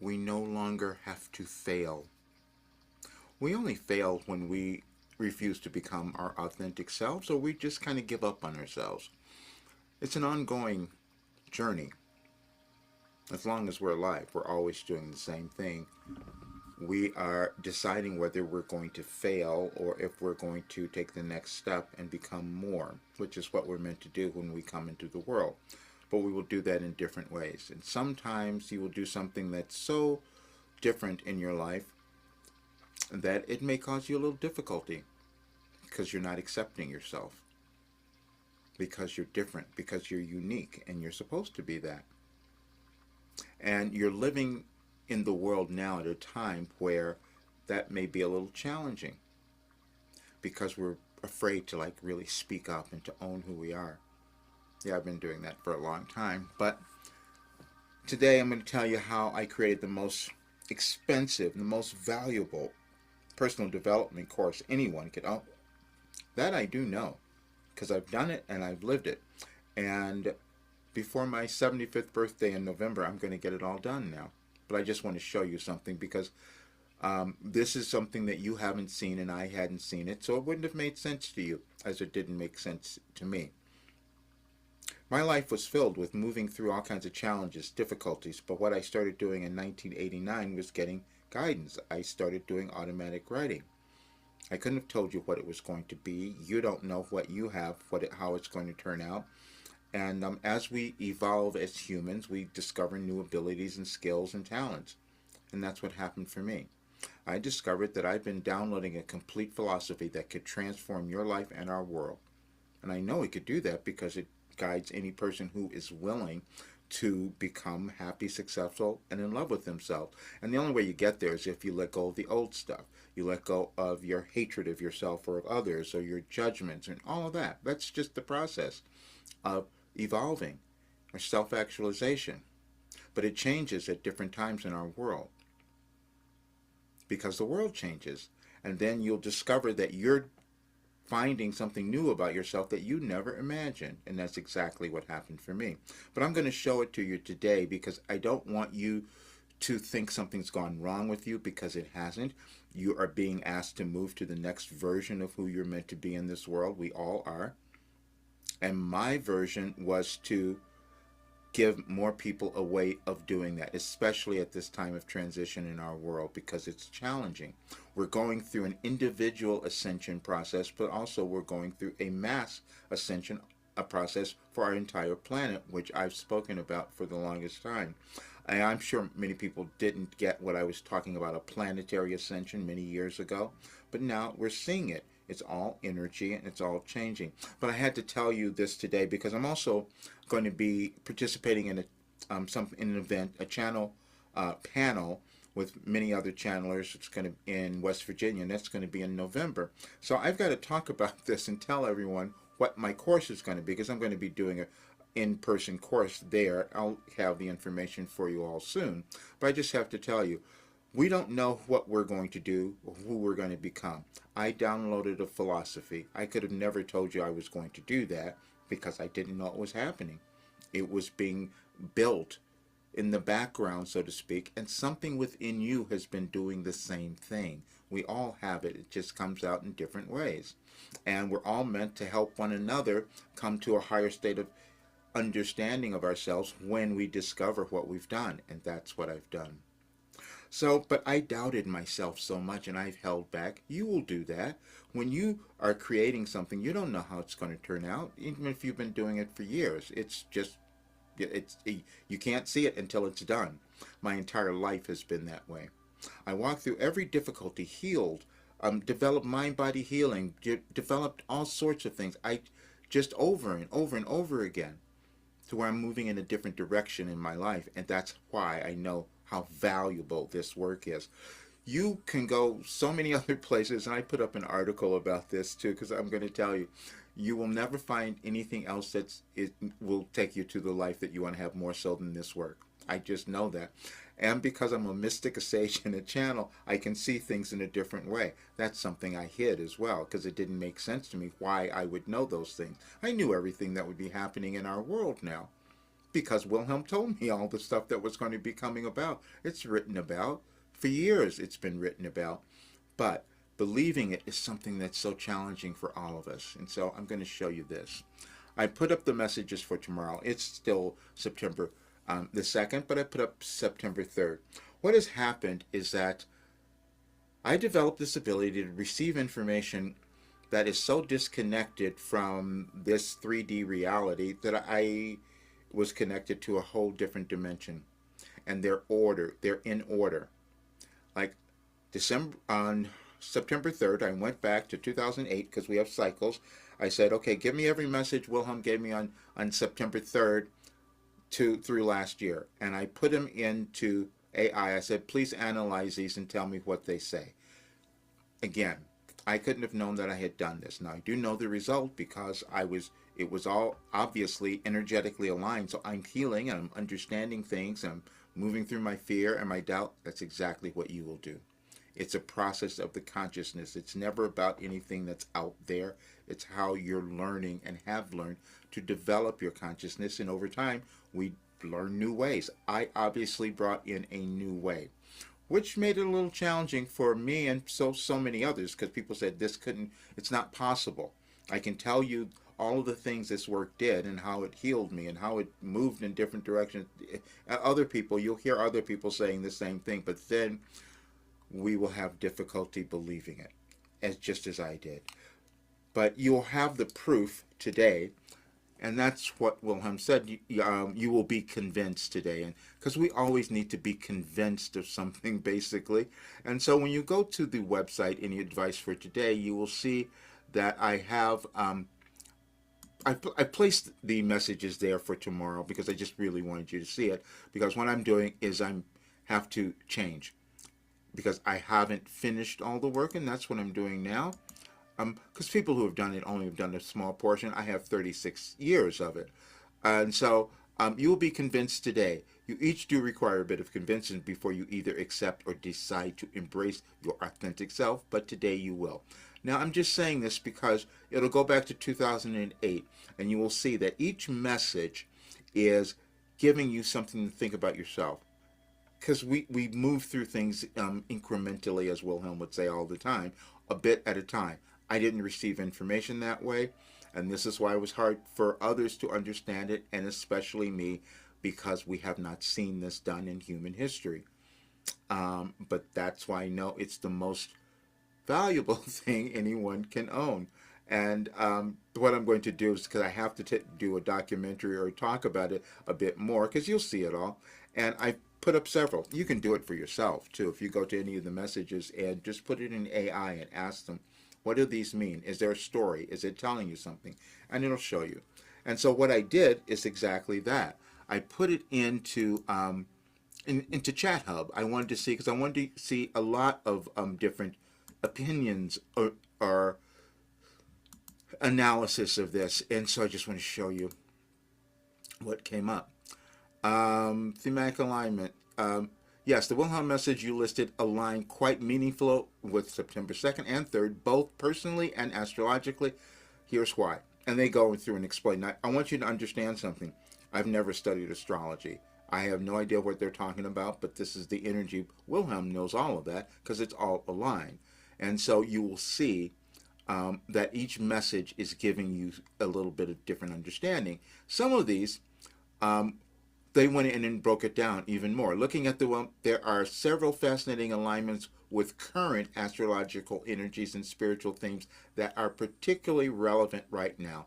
we no longer have to fail. We only fail when we refuse to become our authentic selves, or we just kind of give up on ourselves. It's an ongoing journey. As long as we're alive, we're always doing the same thing. We are deciding whether we're going to fail or if we're going to take the next step and become more, which is what we're meant to do when we come into the world. But we will do that in different ways. And sometimes you will do something that's so different in your life that it may cause you a little difficulty because you're not accepting yourself, because you're different, because you're unique, and you're supposed to be that. And you're living in the world now at a time where that may be a little challenging because we're afraid to like really speak up and to own who we are. Yeah, I've been doing that for a long time. But today I'm going to tell you how I created the most expensive, the most valuable personal development course anyone could own. That I do know because I've done it and I've lived it. And before my 75th birthday in November, I'm going to get it all done now. But I just want to show you something because this is something that you haven't seen and I hadn't seen it, so it wouldn't have made sense to you as it didn't make sense to me. My life was filled with moving through all kinds of challenges, difficulties, but what I started doing in 1989 was getting guidance. I started doing automatic writing. I couldn't have told you what it was going to be. You don't know what you have, how it's going to turn out. And as we evolve as humans, we discover new abilities and skills and talents. And that's what happened for me. I discovered that I've been downloading a complete philosophy that could transform your life and our world. And I know it could do that because it guides any person who is willing to become happy, successful, and in love with themselves. And the only way you get there is if you let go of the old stuff. You let go of your hatred of yourself or of others or your judgments and all of that. That's just the process of evolving or self actualization. But it changes at different times in our world because the world changes. And then you'll discover that you're finding something new about yourself that you never imagined. And that's exactly what happened for me. But I'm going to show it to you today because I don't want you to think something's gone wrong with you because it hasn't. You are being asked to move to the next version of who you're meant to be in this world. We all are. And my version was to give more people a way of doing that, especially at this time of transition in our world because it's challenging. We're going through an individual ascension process, but also we're going through a mass ascension a process for our entire planet, which I've spoken about for the longest time. And I'm sure many people didn't get what I was talking about, a planetary ascension many years ago, but now we're seeing it. It's all energy and it's all changing. But I had to tell you this today because I'm also going to be participating in in an event, a channel panel with many other channelers. It's going to in West Virginia, and that's going to be in November. So I've got to talk about this and tell everyone what my course is going to be because I'm going to be doing a in-person course there. I'll have the information for you all soon. But I just have to tell you, we don't know what we're going to do or who we're going to become. I downloaded a philosophy. I could have never told you I was going to do that because I didn't know it was happening. It was being built in the background, so to speak, and something within you has been doing the same thing. We all have it. It just comes out in different ways. And we're all meant to help one another come to a higher state of understanding of ourselves when we discover what we've done. And that's what I've done. So, but I doubted myself so much and I've held back. You will do that. When you are creating something, you don't know how it's going to turn out, even if you've been doing it for years. It's just, you can't see it until it's done. My entire life has been that way. I walked through every difficulty, healed, developed mind-body healing, developed all sorts of things. I just over and over and over again to where I'm moving in a different direction in my life. And that's why I know how valuable this work is. You can go so many other places, and I put up an article about this too, because I'm going to tell you, you will never find anything else it will take you to the life that you want to have more so than this work. I just know that. And because I'm a mystic, a sage, and a channel, I can see things in a different way. That's something I hid as well, because it didn't make sense to me why I would know those things. I knew everything that would be happening in our world now, because Wilhelm told me all the stuff that was going to be coming about. It's written about. For years it's been written about. But believing it is something that's so challenging for all of us. And so I'm going to show you this. I put up the messages for tomorrow. It's still September the 2nd, but I put up September 3rd. What has happened is that I developed this ability to receive information that is so disconnected from this 3D reality that I was connected to a whole different dimension. And they're in order. Like on September 3rd, I went back to 2008 because we have cycles. I said, okay, give me every message Wilhelm gave me on September 3rd through last year. And I put them into AI. I said, please analyze these and tell me what they say. Again, I couldn't have known that I had done this. Now, I do know the result because it was all obviously energetically aligned. So I'm healing and I'm understanding things. I'm moving through my fear and my doubt. That's exactly what you will do. It's a process of the consciousness. It's never about anything that's out there. It's how you're learning and have learned to develop your consciousness. And over time, we learn new ways. I obviously brought in a new way, which made it a little challenging for me and so many others, because people said it's not possible. I can tell you all of the things this work did and how it healed me and how it moved in different directions. You'll hear other people saying the same thing, but then we will have difficulty believing it, just as I did. But you'll have the proof today, and that's what Wilhelm said. You will be convinced today, and because we always need to be convinced of something, basically. And so when you go to the website, Any Advice for Today, you will see that I have I placed the messages there for tomorrow because I just really wanted you to see it. Because what I'm doing is I have to change, because I haven't finished all the work, and that's what I'm doing now. Because people who have done it only have done a small portion. I have 36 years of it. And so you will be convinced today. You each do require a bit of convincing before you either accept or decide to embrace your authentic self, but today you will. Now, I'm just saying this because it'll go back to 2008, and you will see that each message is giving you something to think about yourself. Because we move through things incrementally, as Wilhelm would say all the time, a bit at a time. I didn't receive information that way, and this is why it was hard for others to understand it, and especially me, because we have not seen this done in human history. But that's why I know it's the most valuable thing anyone can own. And what I'm going to do is, because I have to do a documentary or talk about it a bit more, because you'll see it all, and I put up several. You can do it for yourself too. If you go to any of the messages and just put it in AI and ask them, what do these mean? Is there a story? Is it telling you something? And it'll show you. And so what I did is exactly that. I put it into Chat Hub. I wanted to see, because I wanted to see a lot of different opinions or analysis of this. And so I just want to show you what came up. Thematic alignment. Yes, the Wilhelm message you listed align quite meaningful with September 2nd and 3rd, both personally and astrologically. Here's why. And they go through and explain. Now, I want you to understand something. I've never studied astrology. I have no idea what they're talking about, but this is the energy. Wilhelm knows all of that because it's all aligned. And so you will see that each message is giving you a little bit of different understanding. Some of these, they went in and broke it down even more. Looking at there are several fascinating alignments with current astrological energies and spiritual themes that are particularly relevant right now.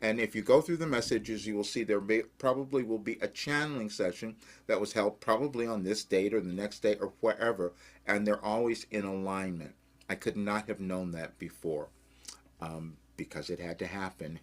And if you go through the messages, you will see there probably will be a channeling session that was held probably on this date or the next day or wherever, and they're always in alignment. I could not have known that before because it had to happen.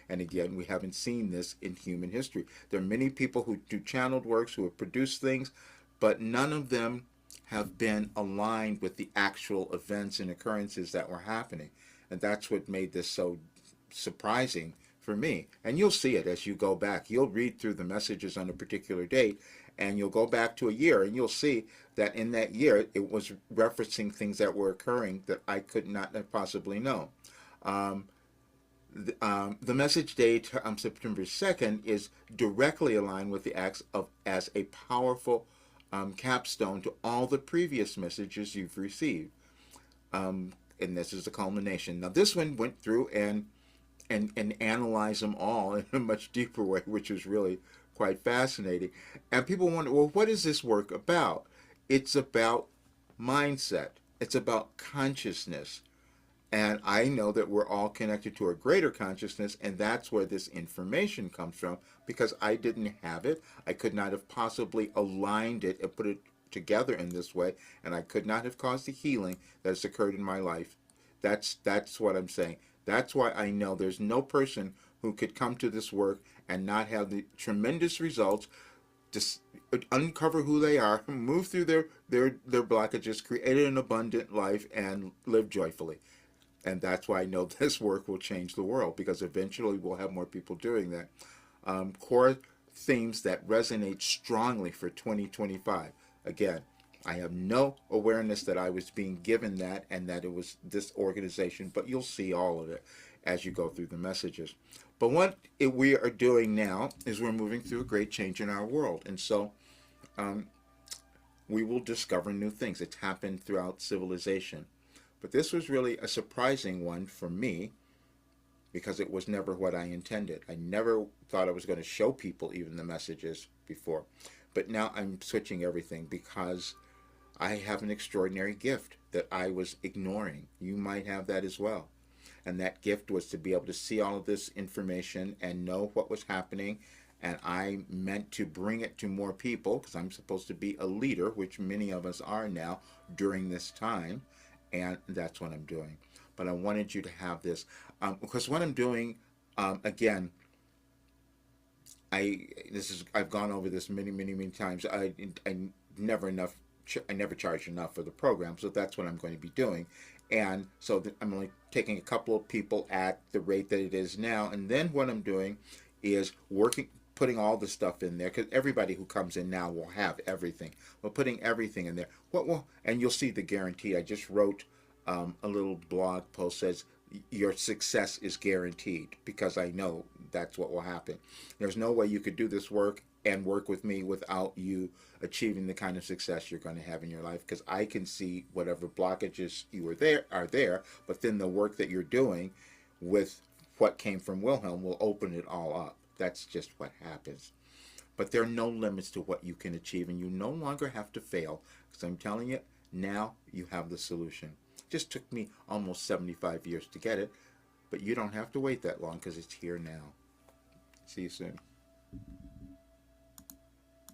And again, we haven't seen this in human history. There are many people who do channeled works, who have produced things, but none of them have been aligned with the actual events and occurrences that were happening. And that's what made this so surprising for me. And you'll see it as you go back. You'll read through the messages on a particular date, and you'll go back to a year, and you'll see that in that year it was referencing things that were occurring that I could not have possibly known. The message date September 2nd is directly aligned with the acts of as a powerful capstone to all the previous messages you've received. And this is the culmination. Now, this one went through and analyzed them all in a much deeper way, which was really quite fascinating. And people wonder, well, what is this work about? It's about mindset. It's about consciousness. And I know that we're all connected to a greater consciousness, and that's where this information comes from, because I didn't have it. I could not have possibly aligned it and put it together in this way, and I could not have caused the healing that has occurred in my life. That's what I'm saying. That's why I know there's no person who could come to this work and not have the tremendous results, just uncover who they are, move through their blockages, create an abundant life, and live joyfully. And that's why I know this work will change the world, because eventually we'll have more people doing that. Core themes that resonate strongly for 2025. Again, I have no awareness that I was being given that and that it was this organization, but you'll see all of it as you go through the messages. But what we are doing now is we're moving through a great change in our world. And so we will discover new things. It's happened throughout civilization. But this was really a surprising one for me, because it was never what I intended. I never thought I was going to show people even the messages before. But now I'm switching everything, because I have an extraordinary gift that I was ignoring. You might have that as well. And that gift was to be able to see all of this information and know what was happening. And I meant to bring it to more people, because I'm supposed to be a leader, which many of us are now during this time. And that's what I'm doing. But I wanted you to have this, because what I'm doing, again, I've gone over this many times. I never charge enough for the program, so that's what I'm going to be doing. And so I'm only taking a couple of people at the rate that it is now, and then what I'm doing is putting all the stuff in there, because everybody who comes in now will have everything. We're putting everything in there. And you'll see the guarantee. I just wrote a little blog post says your success is guaranteed, because I know that's what will happen. There's no way you could do this work and work with me without you achieving the kind of success you're going to have in your life, because I can see whatever blockages are there, but then the work that you're doing with what came from Wilhelm will open it all up. That's just what happens. But there are no limits to what you can achieve, and you no longer have to fail, because I'm telling you, now you have the solution. It just took me almost 75 years to get it, but you don't have to wait that long, because it's here now. See you soon.